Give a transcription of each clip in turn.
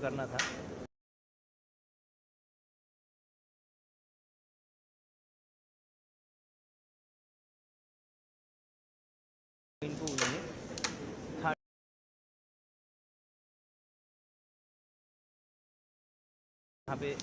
Score करना था। इनको उन्होंने थर्ड यहाँ पे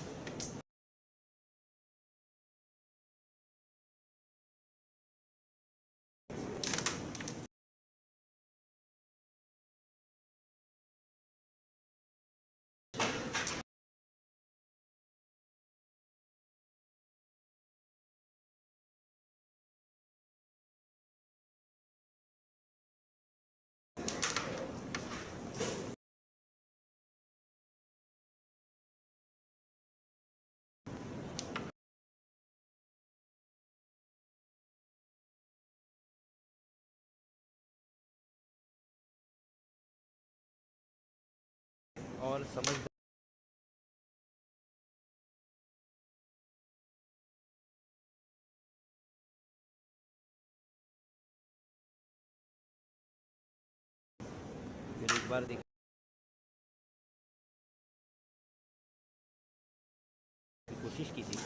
और समझ फिर एक बार देख कोशिश की थी।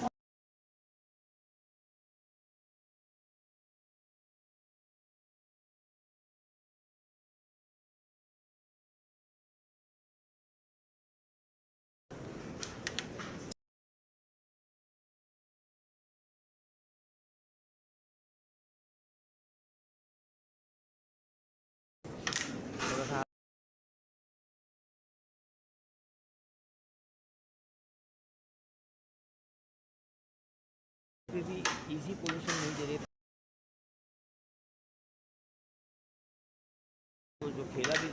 थोड़ा सा फिर भी इजी पोजीशन नहीं दे रहे, तो जो खेला भी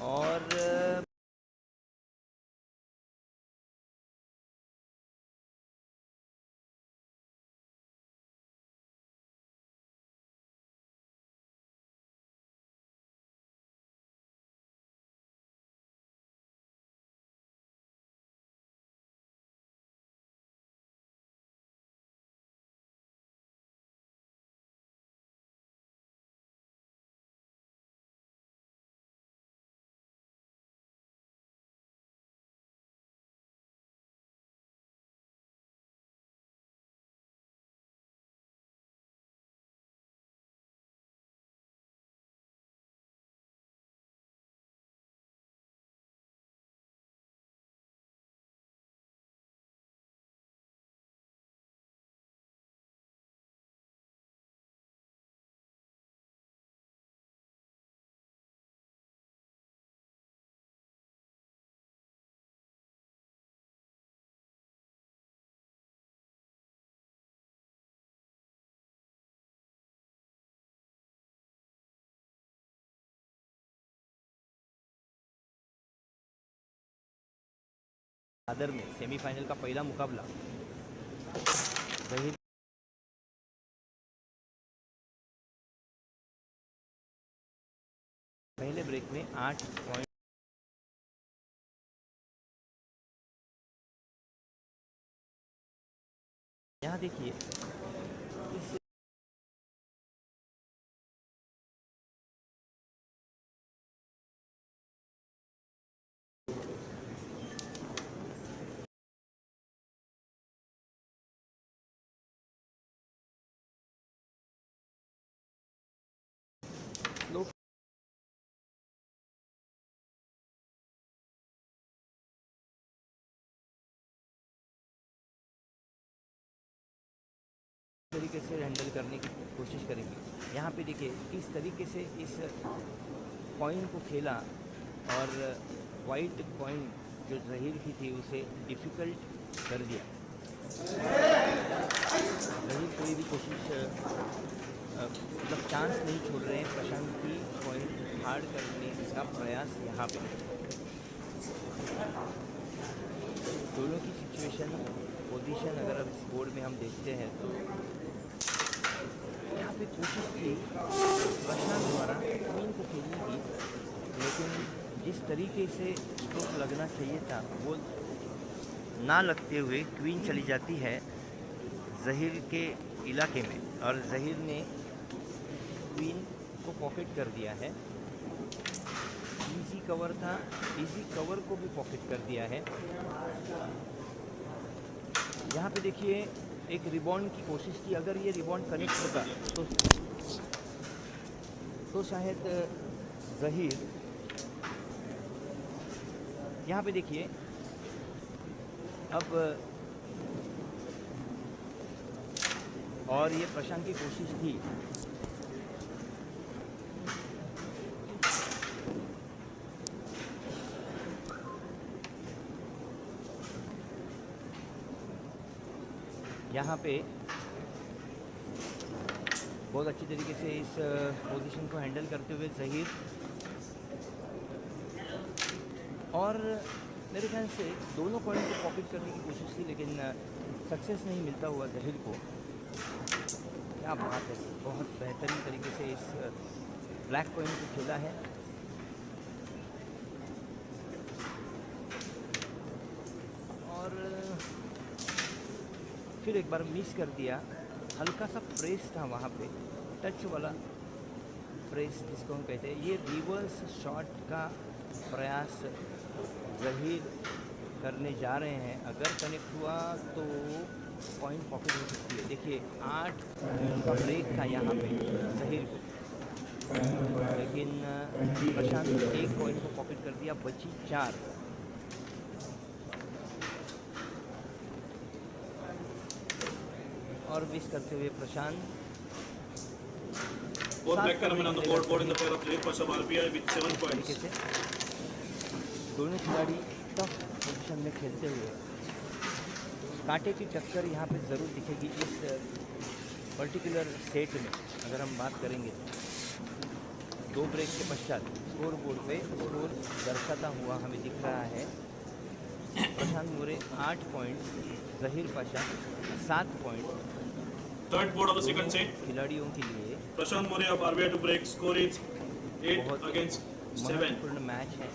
और दादर में सेमीफाइनल का पहला मुकाबला वही पहले ब्रेक में 8 पॉइंट यहाँ देखिए इस स्लो तरीके से हैंडल करने की कोशिश करेंगे। यहाँ पे देखिए इस तरीके से इस पॉइंट को खेला और वाइट पॉइंट जो जहीर की थी उसे डिफ़िकल्ट कर दिया। जहीर कोई भी कोशिश मतलब चांस नहीं छोड़ रहे हैं प्रशांत की पॉइंट हार्ड करने का प्रयास यहाँ पे। दोनों की सिचुएशन पोजीशन अगर अब इस बोर्ड में हम देखते हैं तो यहाँ पे कोशिश की प्रशांत द्वारा क्वीन को खेलने की, लेकिन जिस तरीके से स्ट्रोक लगना चाहिए था वो ना लगते हुए क्वीन चली जाती है ज़हीर के इलाके में, और ज़हीर ने क्वीन को पॉकेट कर दिया है। इजी कवर था, इजी कवर को भी पॉकेट कर दिया है। यहाँ पे देखिए एक रिबाउंड की कोशिश की, अगर ये रिबाउंड कनेक्ट होता तो शायद ज़हीर, यहाँ पे देखिए अब, और ये प्रशांत की कोशिश थी। यहाँ पे बहुत अच्छी तरीके से इस पोजीशन को हैंडल करते हुए ज़हीर, और मेरे ख्याल से दोनों पॉइंट को पॉकेट करने की कोशिश की, लेकिन सक्सेस नहीं मिलता हुआ ज़हीर को। क्या बात है, बहुत बेहतरीन तरीके से इस ब्लैक कॉइन को खेला है। और फिर एक बार मिस कर दिया, हल्का सा प्रेस था वहाँ पे, टच वाला प्रेस जिसको हम कहते हैं। ये रिवर्स शॉट का प्रयास ज़हीर करने जा रहे हैं, अगर कनेक्ट हुआ तो पॉइंट पॉकेट हो सकती है। देखिए 8 का ब्रेक था यहाँ पे ज़हीर को, लेकिन प्रशांत ने एक पॉइंट को पॉकेट कर दिया, बची 4। और मिस करते हुए प्रशांत। तरीके से दोनों खिलाड़ी टफ पोजीशन में खेलते हुए कांटे की टक्कर यहाँ पे ज़रूर दिखेगी इस पर्टिकुलर सेट में। अगर हम बात करेंगे तो 2 ब्रेक के पश्चात स्कोर बोर्ड पे स्कोर दर्शाता हुआ हमें दिख रहा है प्रशांत मोरे 8 point, Zaheer Pasha 7 point. Third board of the second set. खिलाड़ियों के लिए Prashant More of RBI to break. Score is 8 against 7. महत्वपूर्ण मैच है।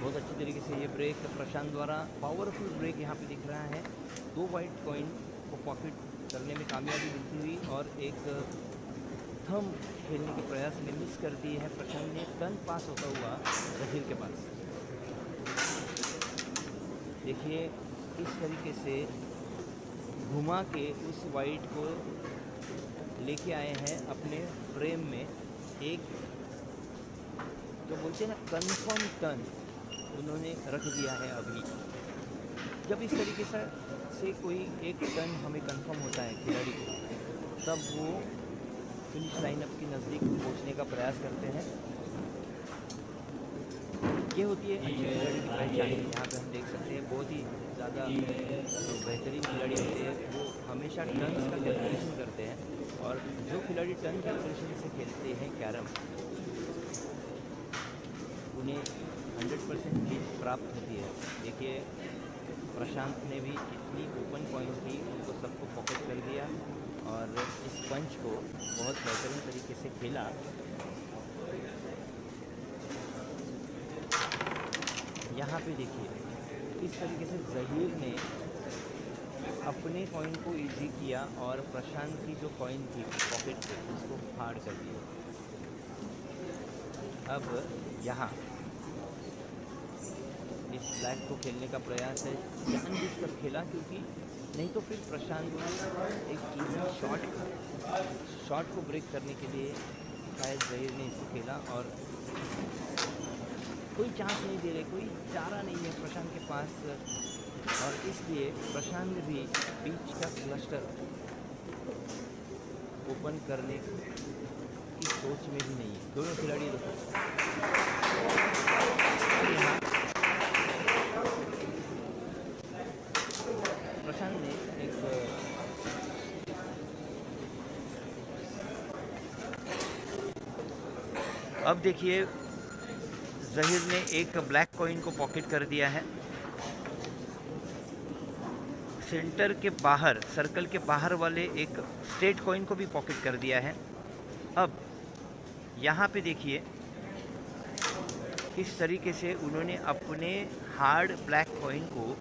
बहुत अच्छी तरीके से ये ब्रेक प्रशांत द्वारा पावरफुल ब्रेक यहाँ पे दिख रहा है। 2 वाइट कॉइन को पॉकेट करने में कामयाबी मिलती हुई और एक थम खेलने के प्रयास में मिस कर दी है प्रशांत ने। टर्न पास होता हुआ ज़हीर के पास। देखिए इस तरीके से घुमा के उस वाइट को लेके आए हैं अपने फ्रेम में। एक जो बोलते हैं ना कंफर्म टर्न उन्होंने रख दिया है अभी। जब इस तरीके से कोई एक टर्न हमें कंफर्म होता है खिलाड़ी को, तब वो फिनिश लाइनअप के नज़दीक पहुंचने का प्रयास करते हैं। ये होती है अच्छे खिलाड़ी की पहचान। यहाँ पे हम देख सकते हैं बहुत ही ज़्यादा जो बेहतरीन खिलाड़ी होते हैं वो हमेशा टर्न्स का कैलकुलेशन करते हैं, और जो खिलाड़ी टर्न कैलकुलेशन से खेलते हैं कैरम, उन्हें 100% जीत प्राप्त होती है। देखिए प्रशांत ने भी जितनी ओपन पॉइंट थी उनको सबको पॉकेट कर दिया और इस पंच को बहुत बेहतरीन तरीके से खेला। यहाँ पे देखिए इस तरीके से ज़हीर ने अपने कॉइन को इजी किया और प्रशांत की जो कॉइन थी पॉकेट पे उसको फाड़ कर दिया। अब यहाँ इस ब्लैक को खेलने का प्रयास है, जानबूझकर खेला क्योंकि नहीं तो फिर प्रशांत एक इजी शॉट को ब्रेक करने के लिए शायद ज़हीर ने इसको खेला, और कोई चांस नहीं दे रहे, कोई चारा नहीं है प्रशांत के पास, और इसलिए प्रशांत भी बीच का क्लस्टर ओपन करने की सोच में भी नहीं है। दोनों खिलाड़ी अब देखिए ज़हीर ने एक ब्लैक कॉइन को पॉकेट कर दिया है, सेंटर के बाहर, सर्कल के बाहर वाले एक स्ट्रेट कॉइन को भी पॉकेट कर दिया है। अब यहाँ पे देखिए किस तरीके से उन्होंने अपने हार्ड ब्लैक कॉइन को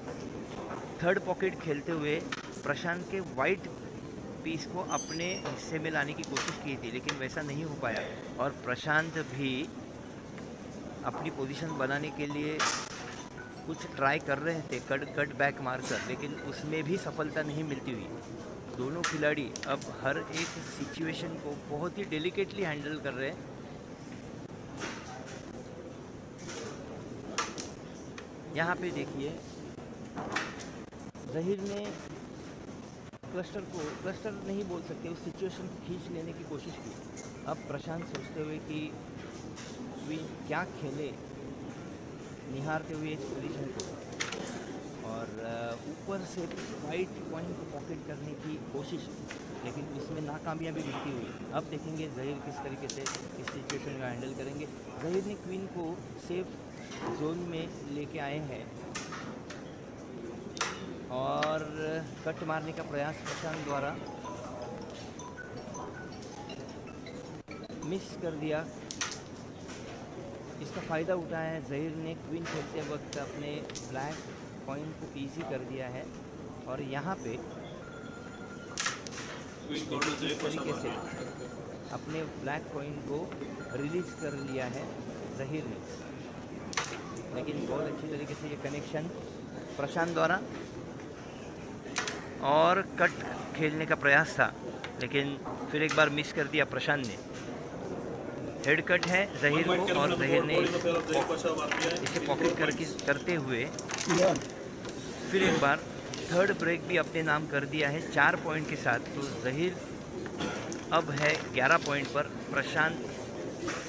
थर्ड पॉकेट खेलते हुए प्रशांत के वाइट पीस को अपने हिस्से में लाने की कोशिश की थी, लेकिन वैसा नहीं हो पाया और प्रशांत भी अपनी पोजीशन बनाने के लिए कुछ ट्राई कर रहे थे कट बैक मारकर, लेकिन उसमें भी सफलता नहीं मिलती हुई। दोनों खिलाड़ी अब हर एक सिचुएशन को बहुत ही डेलिकेटली हैंडल कर रहे हैं। यहाँ पे देखिए ज़हीर ने क्लस्टर नहीं बोल सकते, उस सिचुएशन को खींच लेने की कोशिश की। अब प्रशांत सोचते हुए कि क्वीन क्या खेले, निहारते हुए इस पोजीशन को और ऊपर से वाइट कॉइन को पॉकेट करने की कोशिश, लेकिन उसमें नाकामयाबी मिलती हुई। अब देखेंगे ज़हीर किस तरीके से इस सिचुएशन का हैंडल करेंगे। ज़हीर ने क्वीन को सेफ जोन में लेके आए हैं और कट मारने का प्रयास प्रशांत द्वारा मिस कर दिया। इसका फ़ायदा उठाया है ज़हीर ने, क्वीन खेलते वक्त अपने ब्लैक कॉइन को इजी कर दिया है और यहाँ पे इस तरीके से अपने ब्लैक कॉइन को रिलीज़ कर लिया है ज़हीर ने, लेकिन बहुत अच्छी तरीके से ये कनेक्शन प्रशांत द्वारा और कट खेलने का प्रयास था, लेकिन फिर एक बार मिस कर दिया प्रशांत ने। हेड कट है ज़हीर को और ज़हीर ने इसे पॉकेट करते हुए फिर एक बार थर्ड ब्रेक भी अपने नाम कर दिया है 4 पॉइंट के साथ। तो ज़हीर अब है 11 पॉइंट पर, प्रशांत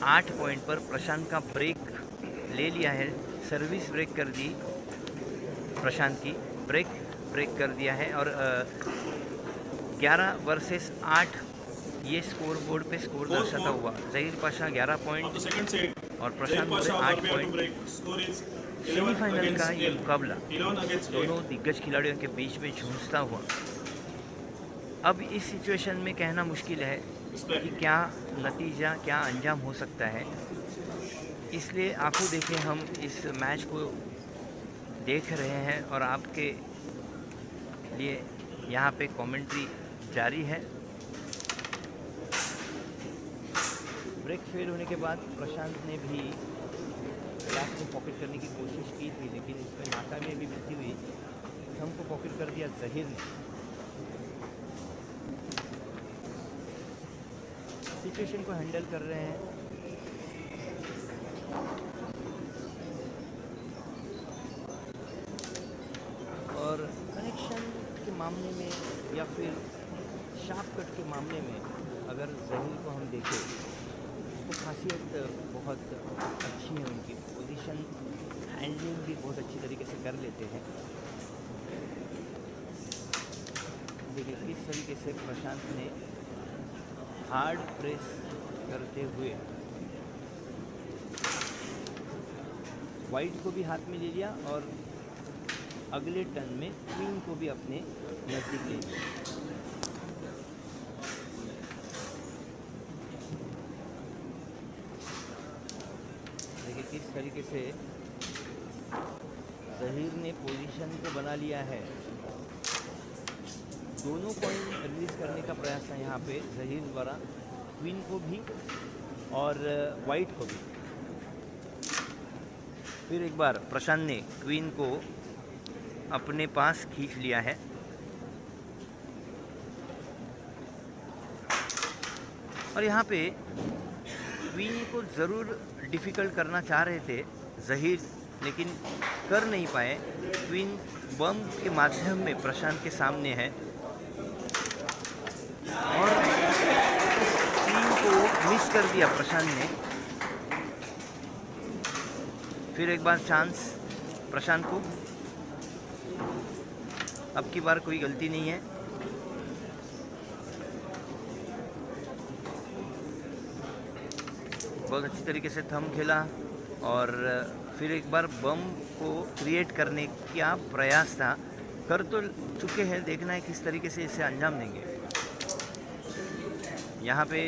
8 पॉइंट पर। प्रशांत का ब्रेक ले लिया है, सर्विस ब्रेक कर दी प्रशांत की, ब्रेक कर दिया है और 11 वर्सेस 8 ये स्कोर बोर्ड पे स्कोर दर्शाता हुआ। ज़हीर पाशा 11 पॉइंट और प्रशांत 8 पॉइंट। सेमीफाइनल का ये मुकाबला दोनों दिग्गज खिलाड़ियों के बीच में झूंझता हुआ। अब इस सिचुएशन में कहना मुश्किल है कि क्या नतीजा, क्या अंजाम हो सकता है, इसलिए आंखों देखे हम इस मैच को देख रहे हैं और आपके लिए यहाँ पे कमेंट्री जारी है। ब्रेक फेल होने के बाद प्रशांत ने भी ब्लैक को पॉकेट करने की कोशिश की थी, लेकिन इसमें नाकामयाबी मिलती हुई थंब को पॉकेट कर दिया ज़हीर ने। सिचुएशन को हैंडल कर रहे हैं और कनेक्शन के मामले में या फिर शार्प कट के मामले में अगर ज़हीर को हम देखें तो खासियत बहुत अच्छी है उनकी, पोजीशन हैंडलिंग भी बहुत अच्छी तरीके से कर लेते हैं। देखिए किस तरीके से प्रशांत ने हार्ड प्रेस करते हुए वाइट को भी हाथ में ले लिया और अगले टर्न में क्वीन को भी अपने नज़दीक ले लिया। देखिए किस तरीके से ज़हीर ने पोजीशन को बना लिया है। दोनों कॉइन रिलीज करने का प्रयास है यहाँ पे ज़हीर द्वारा, क्वीन को भी और वाइट को भी। फिर एक बार प्रशांत ने क्वीन को अपने पास खींच लिया है और यहाँ पे क्वीन को ज़रूर डिफ़िकल्ट करना चाह रहे थे ज़हीर, लेकिन कर नहीं पाए। क्वीन बम के माध्यम में प्रशांत के सामने है और क्वीन को मिस कर दिया प्रशांत ने। फिर एक बार चांस प्रशांत को, अब की बार कोई गलती नहीं है। बहुत अच्छी तरीके से थंब खेला और फिर एक बार बम को क्रिएट करने का प्रयास था। कर तो चुके हैं, देखना है किस तरीके से इसे अंजाम देंगे। यहाँ पे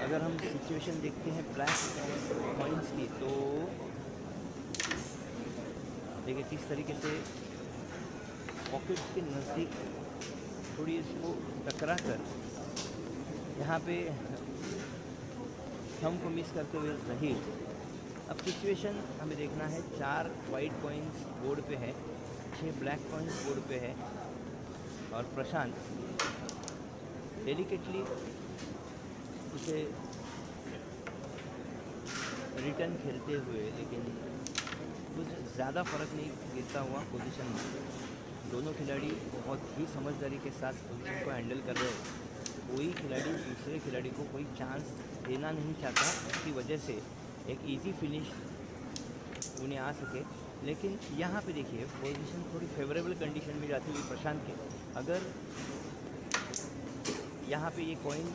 अगर हम सिचुएशन देखते हैं ब्लैक कॉइन्स की, तो देखिए किस तरीके से पॉकेट के नज़दीक थोड़ी इसको टकरा कर यहाँ पे थंब को मिस करते हुए ज़हीर। अब सिचुएशन हमें देखना है, 4 वाइट कॉइन्स बोर्ड पे है, 6 ब्लैक कॉइन्स बोर्ड पे है और प्रशांत डेलिकेटली उसे रिटर्न खेलते हुए, लेकिन कुछ ज़्यादा फर्क नहीं गिरता हुआ पोजीशन में। दोनों खिलाड़ी बहुत ही समझदारी के साथ पोजीशन को हैंडल कर रहे हैं। कोई खिलाड़ी दूसरे खिलाड़ी को कोई चांस देना नहीं चाहता, इसकी वजह से एक इजी फिनिश उन्हें आ सके। लेकिन यहाँ पे देखिए पोजीशन थोड़ी फेवरेबल कंडीशन में जाती हुई प्रशांत के, अगर यहाँ पे ये कॉइन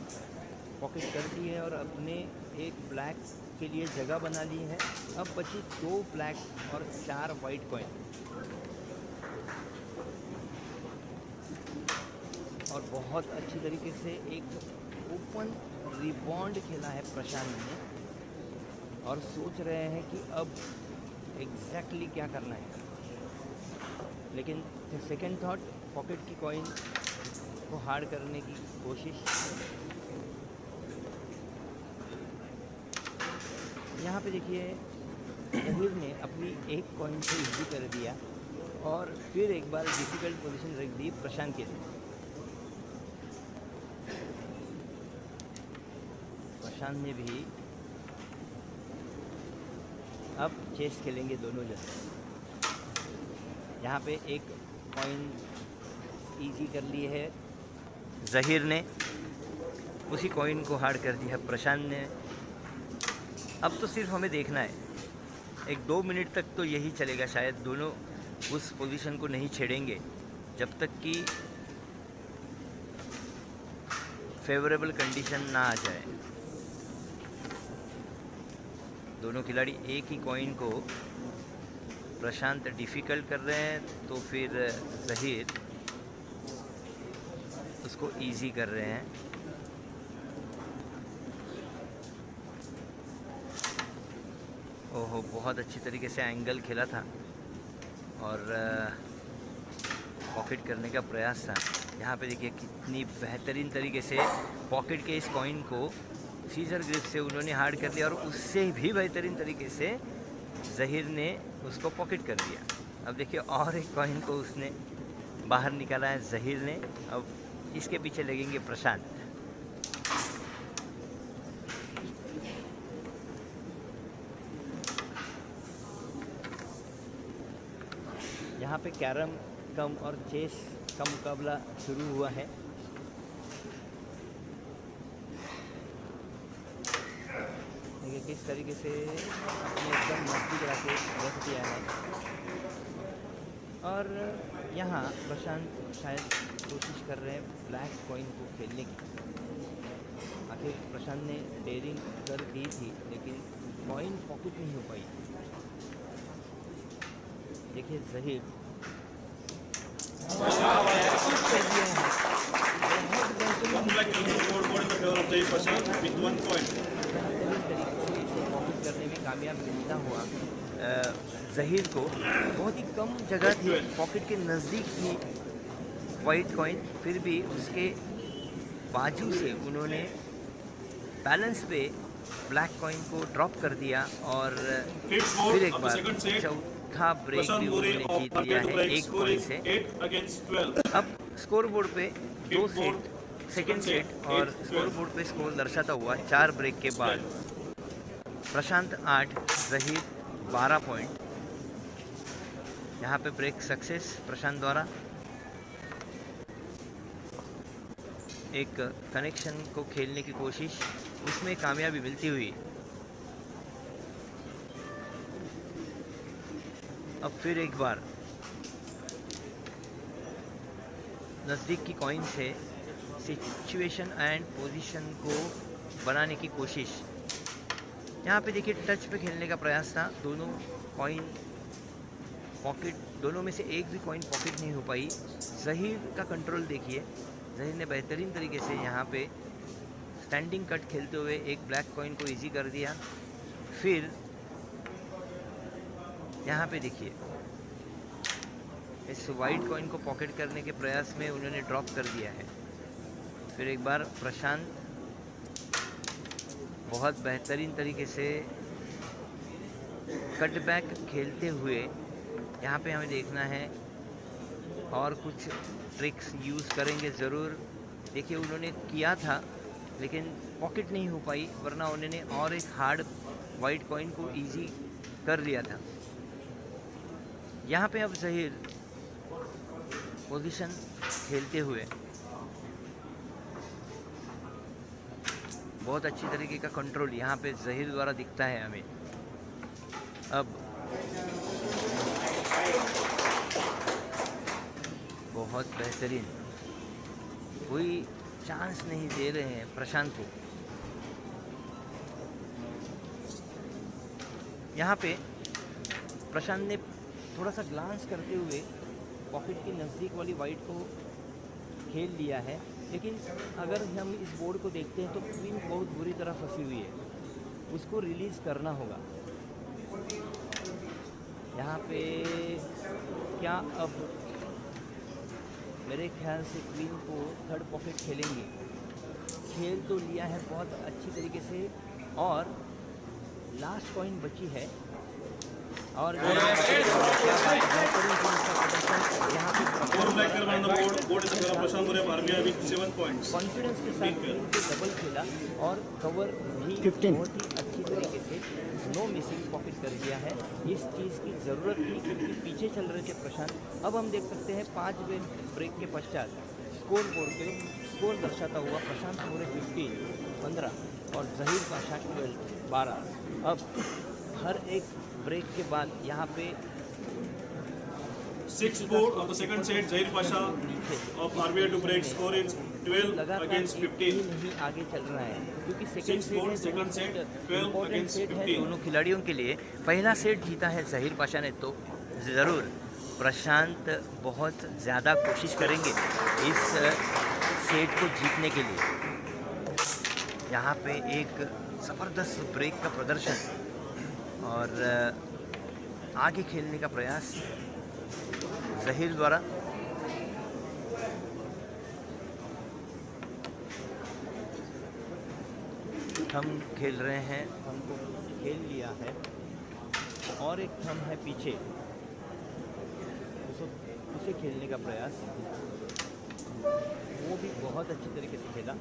पॉकेट कर दी है और अपने एक ब्लैक के लिए जगह बना ली है, अब बची 2 ब्लैक और 4 वाइट कॉइन। और बहुत अच्छी तरीके से एक ओपन रिबाउंड खेला है प्रशांत ने और सोच रहे हैं कि अब एग्जैक्टली क्या करना है। लेकिन सेकंड थॉट, पॉकेट की कॉइन को हार्ड करने की कोशिश। यहाँ पे देखिए ज़हीर ने अपनी एक कॉइन से इजी कर दिया और फिर एक बार डिफ़िकल्ट पोजीशन रख दी प्रशांत के लिए। प्रशांत ने भी अब चेस खेलेंगे दोनों जने। यहाँ पे एक कॉइन इजी कर ली है ज़हीर ने, उसी कॉइन को हार्ड कर दिया प्रशांत ने। अब तो सिर्फ हमें देखना है, 1-2 मिनट तक तो यही चलेगा शायद। दोनों उस पोजीशन को नहीं छेड़ेंगे जब तक कि फेवरेबल कंडीशन ना आ जाए। दोनों खिलाड़ी एक ही कॉइन को, प्रशांत डिफ़िकल्ट कर रहे हैं तो फिर ज़हीर उसको इजी कर रहे हैं। ओहो, बहुत अच्छी तरीके से एंगल खेला था और पॉकेट करने का प्रयास था। यहाँ पे देखिए कितनी बेहतरीन तरीके से पॉकेट के इस कॉइन को सीजर ग्रिप से उन्होंने हार्ड कर लिया और उससे भी बेहतरीन तरीके से ज़हीर ने उसको पॉकेट कर दिया। अब देखिए और एक कॉइन को उसने बाहर निकाला है ज़हीर ने। अब इसके पीछे लगेंगे प्रशांत। यहाँ पे कैरम कम और चेस का मुकाबला शुरू हुआ है। देखिए किस तरीके से अपने एकदम नज़दीक रखे रख दिया है और यहाँ प्रशांत शायद कोशिश कर रहे हैं ब्लैक कॉइन को खेलने की। आखिर प्रशांत ने डेयरिंग कर दी थी लेकिन कॉइन पॉकेट नहीं हो पाई। देखिए ज़हीर करने में कामयाब मिलता हुआ ज़हीर को बहुत ही कम जगह थी, पॉकेट के नज़दीक थी वाइट कॉइन, फिर भी उसके बाजू से उन्होंने बैलेंस पे ब्लैक कॉइन को ड्रॉप कर दिया और फिर एक बार चौथा ब्रेक भी उन्होंने जीत लिया है 1 पॉइंट से। अब स्कोर बोर्ड पे 2 सेट, सेकेंड सेट और स्कोर बोर्ड पे स्कोर दर्शाता हुआ 4 ब्रेक के बाद प्रशांत 8, ज़हीर 12 पॉइंट। यहाँ पे ब्रेक सक्सेस प्रशांत द्वारा। एक कनेक्शन को खेलने की कोशिश, उसमें कामयाबी मिलती हुई। अब फिर एक बार नज़दीक की कॉइन से सिचुएशन एंड पोजीशन को बनाने की कोशिश। यहाँ पे देखिए टच पे खेलने का प्रयास था, दोनों कॉइन पॉकेट, दोनों में से एक भी कॉइन पॉकेट नहीं हो पाई। ज़हीर का कंट्रोल देखिए, ज़हीर ने बेहतरीन तरीके से यहाँ पे स्टैंडिंग कट खेलते हुए एक ब्लैक कॉइन को इजी कर दिया। फिर यहाँ पे देखिए इस वाइट कॉइन को पॉकेट करने के प्रयास में उन्होंने ड्रॉप कर दिया है। फिर एक बार प्रशांत बहुत बेहतरीन तरीके से कटबैक खेलते हुए यहाँ पे हमें देखना है, और कुछ ट्रिक्स यूज़ करेंगे ज़रूर। देखिए उन्होंने किया था लेकिन पॉकेट नहीं हो पाई, वरना उन्होंने और एक हार्ड वाइट कॉइन को इजी कर लिया था। यहाँ पे अब ज़हीर पोजीशन खेलते हुए बहुत अच्छी तरीके का कंट्रोल यहाँ पे ज़हीर द्वारा दिखता है हमें। अब बहुत बेहतरीन, कोई चांस नहीं दे रहे हैं प्रशांत को। यहाँ पे प्रशांत ने थोड़ा सा ग्लांस करते हुए पॉकेट के नज़दीक वाली वाइट को खेल लिया है, लेकिन अगर हम इस बोर्ड को देखते हैं तो क्वीन बहुत बुरी तरह फंसी हुई है, उसको रिलीज़ करना होगा। यहाँ पे क्या अब मेरे ख्याल से क्वीन को थर्ड पॉकेट खेलेंगे। खेल तो लिया है बहुत अच्छी तरीके से, और लास्ट कॉइन बची है, और कॉन्फिडेंस के साथ क्वीन को डबल खेला और कवर भी बहुत ही अच्छी तरीके से नो मिसिंग पॉकेट कर दिया है। इस चीज़ की ज़रूरत थी क्योंकि पीछे चल रहे थे प्रशांत। अब हम देख सकते हैं 5 ब्रेक के पश्चात स्कोर बोर्ड पे स्कोर दर्शाता हुआ प्रशांत मोरे 15 और ज़हीर पाशा 12। अब हर एक ब्रेक के बाद यहाँ पे 6-4 of the second set. Zahir Pasha of RBI to break score is 12 against 15. नहीं आगे चल रहा है क्योंकि 6-4 second set 12 against 15. दोनों खिलाड़ियों के लिए। पहला सेट जीता है ज़हीर पाशा ने, तो ज़रूर प्रशांत बहुत ज़्यादा कोशिश करेंगे इस सेट को जीतने के लिए। यहाँ पे एक ज़बरदस्त ब्रेक का प्रदर्शन और आगे खेलने का प्रयास ज़हीर द्वारा। थम खेल रहे हैं, थम को खेल लिया है और एक थम है पीछे, उसे खेलने का प्रयास, वो भी बहुत अच्छी तरीके से खेला।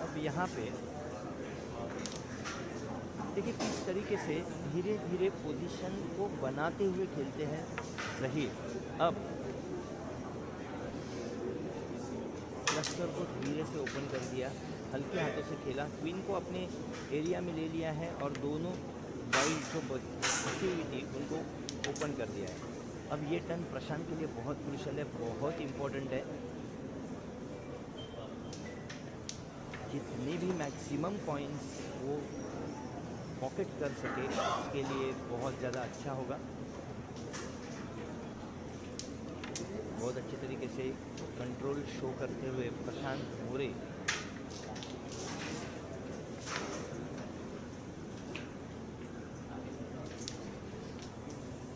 अब यहाँ पे देखिए किस तरीके से धीरे धीरे पोजीशन को बनाते हुए खेलते हैं ज़हीर। अब क्लस्टर को धीरे से ओपन कर दिया, हल्के हाथों से खेला, क्वीन को अपने एरिया में ले लिया है और दोनों वाइट जो बची हुई थी उनको ओपन कर दिया है। अब ये टर्न प्रशांत के लिए बहुत क्रूशियल है, बहुत इम्पोर्टेंट है। जितने भी मैक्सिमम कॉइन्स वो पॉकेट कर सके उसके लिए बहुत ज़्यादा अच्छा होगा। बहुत अच्छे तरीके से कंट्रोल शो करते हुए प्रशांत मोरे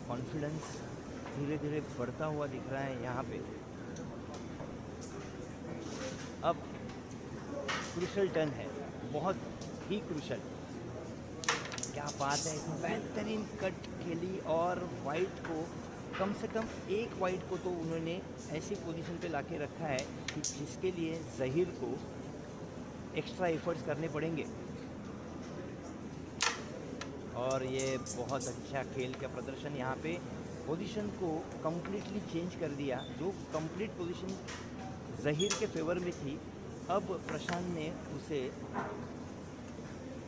कॉन्फिडेंस धीरे धीरे बढ़ता हुआ दिख रहा है यहाँ पे। अब क्रूशल टर्न है, बहुत ही क्रूशल। क्या बात है, बेहतरीन कट खेली और वाइट को कम से कम एक वाइट को तो उन्होंने ऐसी पोजीशन पे लाके रखा है कि जिसके लिए ज़हीर को एक्स्ट्रा एफर्ट्स करने पड़ेंगे। और ये बहुत अच्छा खेल का प्रदर्शन, यहाँ पे पोजीशन को कम्प्लीटली चेंज कर दिया। जो कंप्लीट पोजीशन ज़हीर के फेवर में थी, अब प्रशांत ने उसे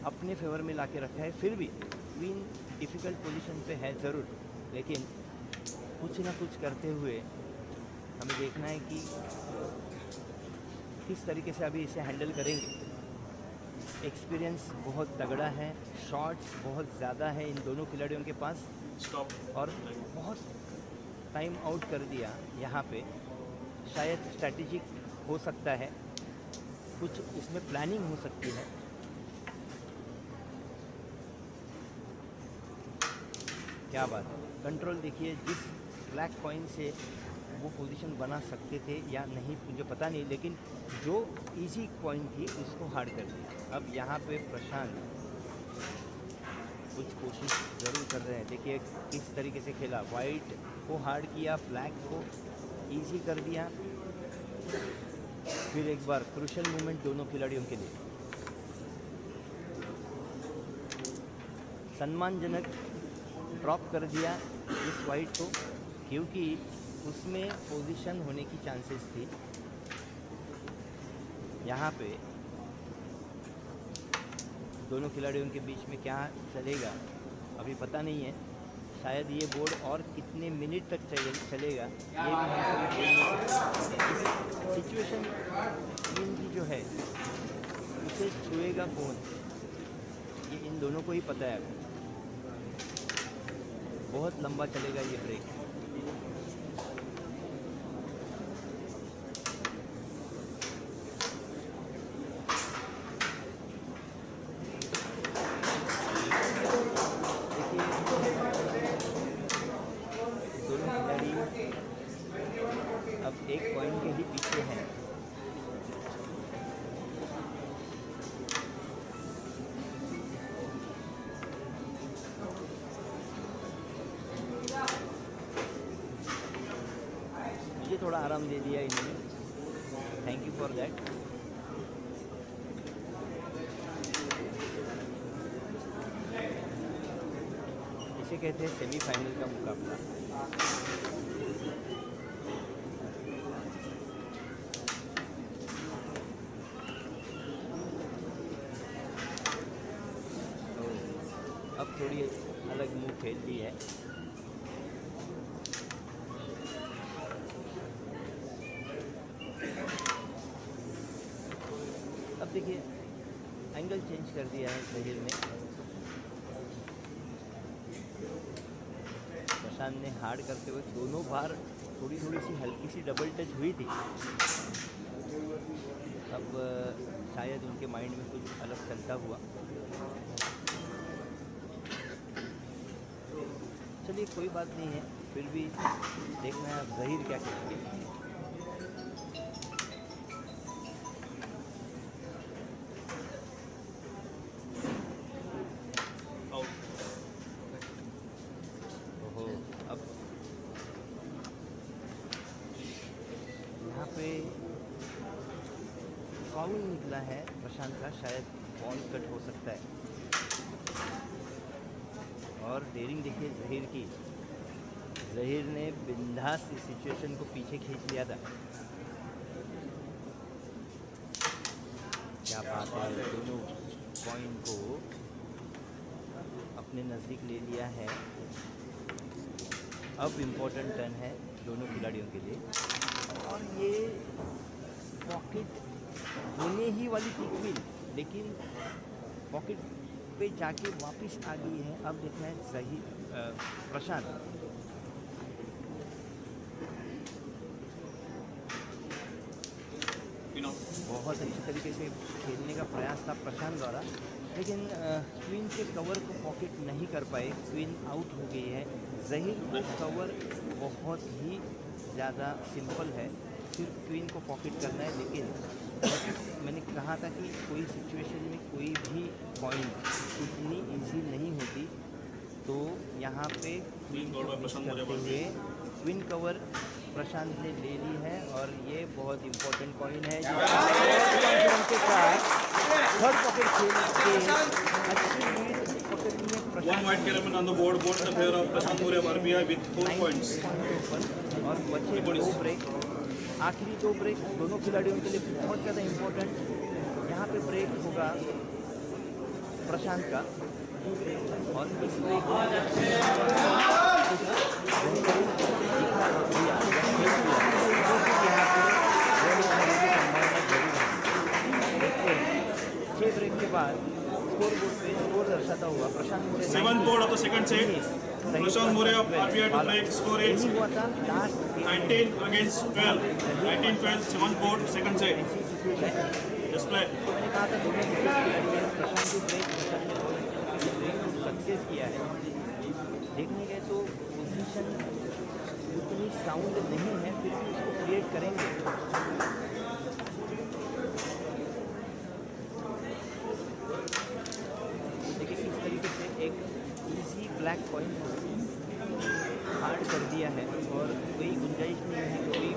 अपने फेवर में लाके रखा है। फिर भी क्वीन डिफ़िकल्ट पोजीशन पे है ज़रूर, लेकिन कुछ ना कुछ करते हुए हमें देखना है कि किस तरीके से अभी इसे हैंडल करेंगे। एक्सपीरियंस बहुत तगड़ा है, शॉट्स बहुत ज़्यादा है इन दोनों खिलाड़ियों के पास Stop. और बहुत टाइम आउट कर दिया यहाँ पे। शायद स्ट्रैटेजिक हो सकता है, कुछ इसमें प्लानिंग हो सकती है। क्या बात है, कंट्रोल देखिए, जिस ब्लैक कॉइन से वो पोजीशन बना सकते थे या नहीं मुझे पता नहीं, लेकिन जो इजी कॉइन थी उसको हार्ड कर दिया। अब यहाँ पे प्रशांत कुछ कोशिश ज़रूर कर रहे हैं। देखिए किस तरीके से खेला, वाइट को हार्ड किया, ब्लैक को इजी कर दिया। फिर एक बार क्रूशल मूवमेंट दोनों खिलाड़ियों के लिए, सम्मानजनक ड्रॉप कर दिया इस वाइट को, क्योंकि उसमें पोजीशन होने की चांसेस थी। यहाँ पे दोनों खिलाड़ियों के बीच में क्या चलेगा अभी पता नहीं है। शायद ये बोर्ड और कितने मिनट तक चलेगा ये भी हम कभी बोल नहीं सकते। सिचुएशन टीम की जो है उसे छुएगा कौन, ये इन दोनों को ही पता है। अभी बहुत लंबा चलेगा ये ब्रेक। अब एक पॉइंट के ही पीछे हैं। मुझे थोड़ा आराम दे दिया इन्होंने, थैंक यू फॉर दैट। इसे कहते हैं सेमीफाइनल का मुकाबला। अब थोड़ी अलग मूव खेल ली है। अब देखिए एंगल चेंज कर दिया है जहीर ने। प्रशांत ने हार्ड करते हुए दोनों बार थोड़ी सी हल्की सी डबल टच हुई थी। अब शायद उनके माइंड में कुछ अलग चलता हुआ। चलिए कोई बात नहीं है, फिर भी देखना है अब जहीर क्या करेंगे। ओहो, अब यहाँ पे फाउल निकला है प्रशांत का, शायद बॉल कट हो सकता है। और डेयरिंग देखिए जहीर की, जहीर ने बिंदास इस सिचुएशन को पीछे खींच लिया था। क्या बात है, दोनों पॉइंट को अपने नज़दीक ले लिया है। अब इम्पोर्टेंट टर्न है दोनों खिलाड़ियों के लिए, और ये पॉकेट होने ही वाली थी क्वीन, लेकिन पॉकेट पे जाके वापस आ गई है। अब देखना है जहीर प्रशांत। बहुत अच्छी तरीके से खेलने का प्रयास था प्रशांत द्वारा, लेकिन क्वीन के कवर को पॉकेट नहीं कर पाए, क्वीन आउट हो गई है। जहीर को कवर बहुत ही ज़्यादा सिंपल है, सिर्फ क्वीन को पॉकेट करना है। लेकिन मैंने कहा था कि कोई सिचुएशन में कोई भी पॉइंट इतनी इजी नहीं होती, तो यहाँ पे क्वीन को मिस करते हुए क्वीन कवर प्रशांत ने ले ली है, और ये बहुत इम्पोर्टेंट कॉइन है के साथ थर्ड पॉकेट खेल के अच्छी लीड पकड़नी है। One white element on the board, both in favor of Prashant Moore of RBI with 4 points. और बचे दो ब्रेक, आखिरी दो ब्रेक दोनों खिलाड़ियों के लिए बहुत ज़्यादा इम्पोर्टेंट। यहाँ पे ब्रेक होगा प्रशांत का, और इस ब्रेक 6 ब्रेक के बाद स्कोर बोर्ड पे स्कोर दर्शाता हुआ प्रशांत मोरे 7th board of the second set. Prashant More of RBI to break. Score is यही हुआ था last 19 against 12. 19-12, 7th board, second set. Display. मैंने कहा था दोनों प्रशांत की ब्रेक सक्सेस किया है। देखने गए तो पोजीशन उतनी साउंड नहीं है, फिर भी उसको क्रिएट करेंगे। देखिए किस तरीके से एक इजी ब्लैक पॉइंट को हार्ड कर दिया है और कोई गुंजाइश नहीं है, कोई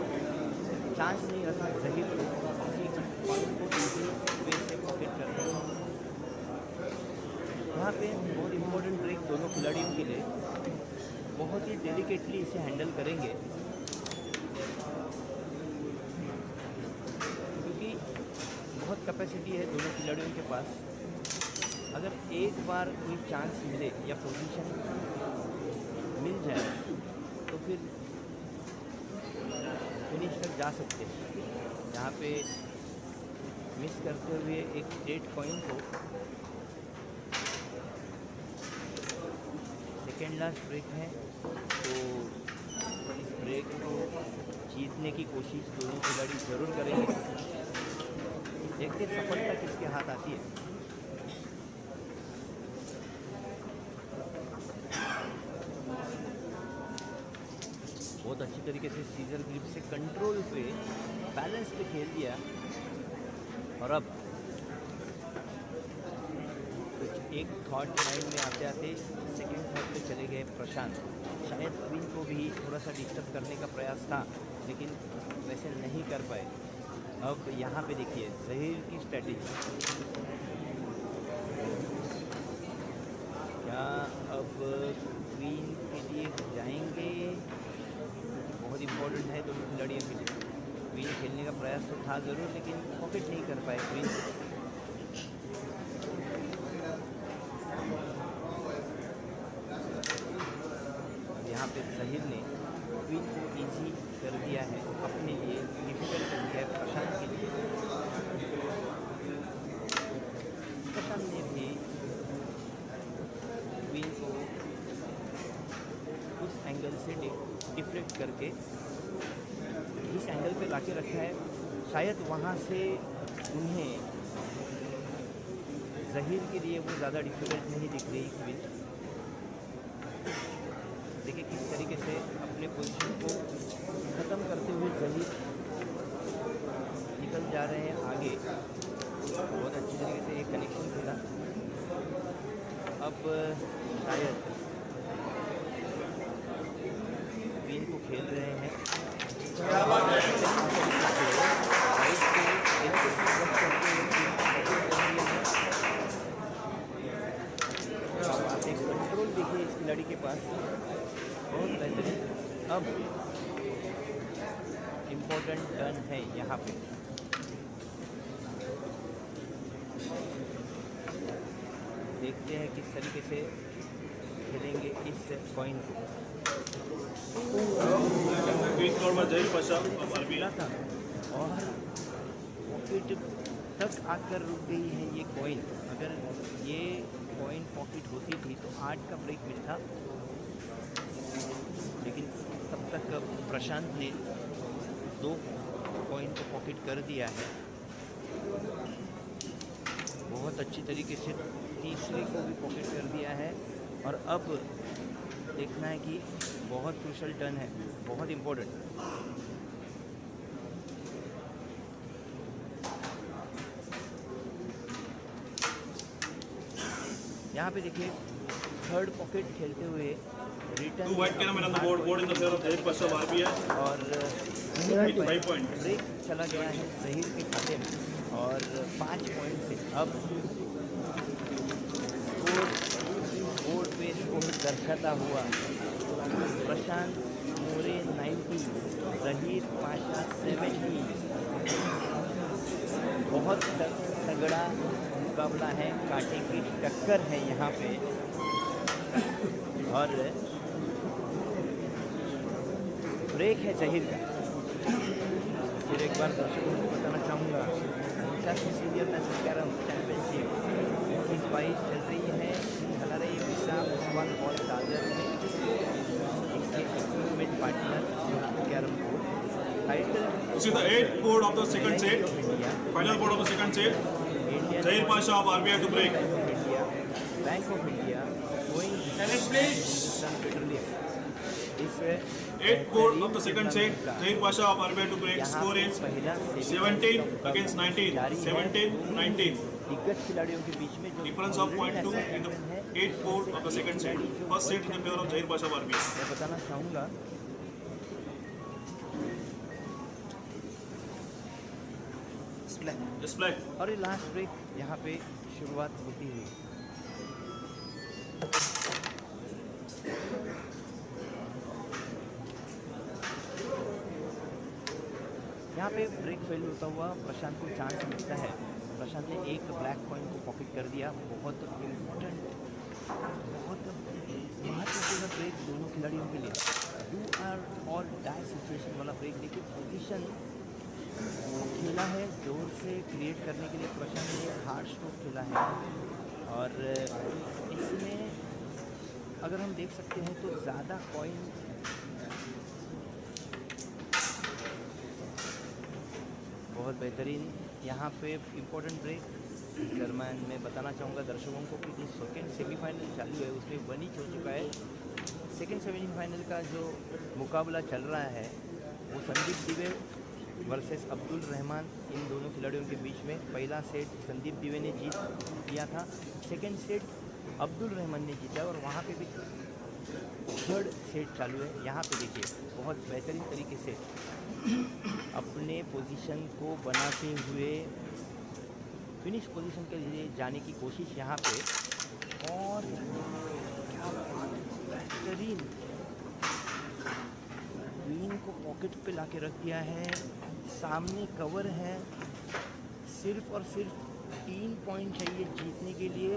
चांस नहीं रखा ज़हीर को किसी पॉइंट को इजी वे से पॉकेट करने का। यहाँ पे बहुत इम्पोर्टेंट ब्रेक दोनों खिलाड़ियों के लिए, बहुत ही डेलिकेटली इसे हैंडल करेंगे क्योंकि बहुत कैपेसिटी है दोनों खिलाड़ियों के पास। अगर एक बार कोई चांस मिले या पोजीशन मिल जाए तो फिर फिनिश तक जा सकते हैं। यहाँ पे मिस करते हुए एक स्ट्रेट पॉइंट को सेकेंड लास्ट ब्रेक है, तो इस ब्रेक को जीतने की कोशिश दोनों खिलाड़ी ज़रूर करेंगे। देखते सफलता किसके हाथ आती है। बहुत अच्छी तरीके से सीजर ग्रिप से कंट्रोल पे बैलेंस पे खेल दिया और अब कुछ एक थॉट माइंड में आते आते सेकेंड थॉट पे चले गए प्रशांत। शायद क्वीन को भी थोड़ा सा डिस्टर्ब करने का प्रयास था, लेकिन वैसे नहीं कर पाए। अब यहाँ पे देखिए ज़हीर की स्ट्रेटेजी, क्या अब क्वीन के लिए जाएंगे? बहुत इम्पोर्टेंट है दोनों खिलाड़ियों के लिए। क्वीन खेलने का प्रयास तो था ज़रूर, लेकिन पॉकेट नहीं कर पाए क्वीन। अब यहाँ पे ज़हीर ने क्वीन को इजी कर दिया है, अपने लिए डिफिकल्ट कर दिया है प्रशांत के लिए। प्रशांत ने भी क्वीन को उस एंगल से डिफ्लेक्ट करके जिस एंगल पे लाके रखा है, शायद वहाँ से उन्हें ज़हीर के लिए वो ज़्यादा डिफिकल्ट नहीं दिख रही क्वीन। देखिए किस तरीके से अपने पोजीशन को ख़त्म करते हुए ज़हीर निकल जा रहे हैं आगे। बहुत अच्छी तरीके से एक कनेक्शन खेला। अब शायद क्वीन को खेल रहे हैं। एक कंट्रोल देखिए इस खिलाड़ी के पास, बहुत बेहतरीन। अब इम्पोर्टेंट टर्न है यहाँ पे। देखते हैं किस तरीके से खेलेंगे इस पॉइंट को। मिला था और पॉकेट तक आकर रुक गई है ये कॉइन। अगर ये कॉइन पॉकेट होती थी तो 8 का ब्रेक मिलता, लेकिन तब तक प्रशांत ने 2 कॉइन को पॉकेट कर दिया है। बहुत अच्छी तरीके से तीसरे को भी पॉकेट कर दिया है और अब देखना है कि बहुत क्रूशल टर्न है, बहुत इम्पोर्टेंट। यहाँ पे देखिए थर्ड पॉकेट खेलते हुए रिटर्न और ब्रेक चला गया है ज़हीर के खाते में और 5 पॉइंट से अब बोर्ड पे स्कोर दर्शाता हुआ प्रशांत मोरे 90, ज़हीर पाशा 70। बहुत तगड़ा मुकाबला है, कांटे की टक्कर है यहाँ पे और ब्रेक है ज़हीर का। फिर एक बार दर्शकों को बताना चाहूँगा 49वीं सीनियर नेशनल कैरम चैंपियनशिप 21-22 चल रही है हलारे विशाल भगवान हॉल दादर में। इसके equipment partner carrom board title This is the 8th board of the second set. India, Final board of the second set. Indian Zahir Pasha of RBI to break. Bank of India going petroleum. इस 8th board of the second set. Zahir Pasha of RBI to break. Score is 17 against 19. 17-19. दिग्गज खिलाड़ियों के बीच में जो Difference of .2 in the 8th board of the second set. First set in the favor of Zahir Pasha of RBI. मैं बताना चाहूँगा Display. और ये लास्ट ब्रेक यहाँ पे शुरुआत होती हुई यहाँ पे ब्रेक फेल होता हुआ प्रशांत को चांस मिलता है। प्रशांत ने एक ब्लैक कॉइन को पॉकेट कर दिया। बहुत इम्पोर्टेंट बहुत महत्वपूर्ण ब्रेक दोनों खिलाड़ियों के लिए डू और डाई सिचुएशन वाला ब्रेक। देखिए पोजीशन खेला है जोर से क्रिएट करने के लिए प्रशांत ने हार्ड स्ट्रोक खेला है और इसमें अगर हम देख सकते हैं तो ज़्यादा कॉइन बहुत बेहतरीन यहाँ पे इम्पोर्टेंट ब्रेक दरम्यान मैं बताना चाहूँगा दर्शकों को कि जो सेकेंड सेमीफाइनल चालू है उसमें 1 हो चुका है। सेकेंड सेमीफाइनल का जो मुकाबला चल रहा है वो संदीप दिवे वर्सेस अब्दुल रहमान इन दोनों खिलाड़ियों के बीच में। पहला सेट संदीप दिवे ने जीत लिया था, सेकेंड सेट अब्दुल रहमान ने जीता और वहाँ पे भी थर्ड सेट चालू है। यहाँ पे देखिए बहुत बेहतरीन तरीके से अपने पोजीशन को बनाते हुए फिनिश पोजीशन के लिए जाने की कोशिश यहाँ पे और क्या बेहतरीन ग्रीन को पॉकेट पे लाके रख दिया है। सामने कवर है, सिर्फ और सिर्फ 3 पॉइंट चाहिए जीतने के लिए।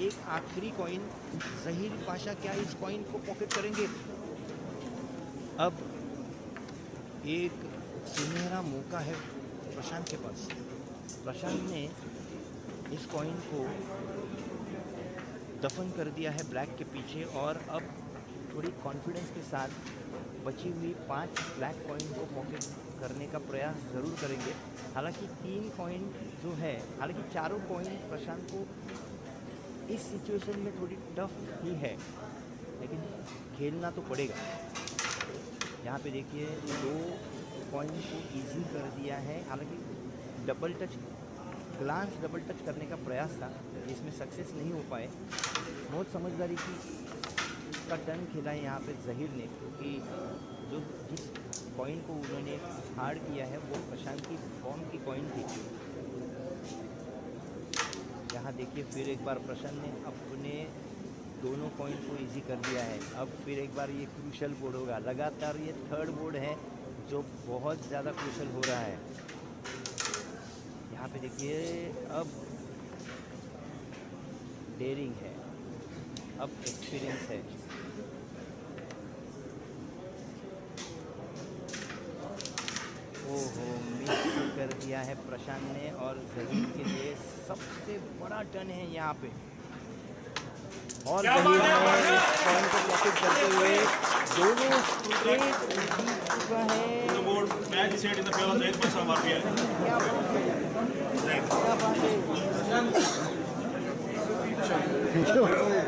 एक आखिरी कॉइन ज़हीर पाशा क्या इस कॉइन को पॉकेट करेंगे? अब एक सुनहरा मौका है प्रशांत के पास। प्रशांत ने इस कॉइन को दफन कर दिया है ब्लैक के पीछे और अब थोड़ी कॉन्फिडेंस के साथ बची हुई 5 ब्लैक कॉइन को पॉकेट करने का प्रयास ज़रूर करेंगे। हालांकि 3 कॉइन जो है, हालांकि चारों कॉइन प्रशांत को इस सिचुएशन में थोड़ी टफ ही है, लेकिन खेलना तो पड़ेगा। यहाँ पे देखिए 2 कॉइन को इजी कर दिया है। हालांकि double touch glance double touch करने का प्रयास था जिसमें सक्सेस नहीं हो पाए। बहुत समझदारी का टर्न खेला है यहाँ पे ज़हीर ने, क्योंकि जो जिस कॉइन को उन्होंने हार्ड किया है वो प्रशांत की फॉर्म की कॉइन थी। यहाँ देखिए फिर एक बार प्रशांत ने अपने दोनों कॉइन को इजी कर दिया है। अब फिर एक बार ये क्रूशल बोर्ड होगा, लगातार ये थर्ड बोर्ड है जो बहुत ज़्यादा क्रूशल हो रहा है। यहाँ पे देखिए अब डेयरिंग है, अब एक्सपीरियंस है। ओहो मिस कर दिया है प्रशांत ने और ज़हीर के लिए सबसे बड़ा टर्न है यहाँ पे। और ज़हीर ने पॉइंट को पॉकेट करते हुए दोनों स्ट्रेट जीत चुका है। The board match set in the favor of Zahir Pasha of RBI. क्या बात है, क्या बात है।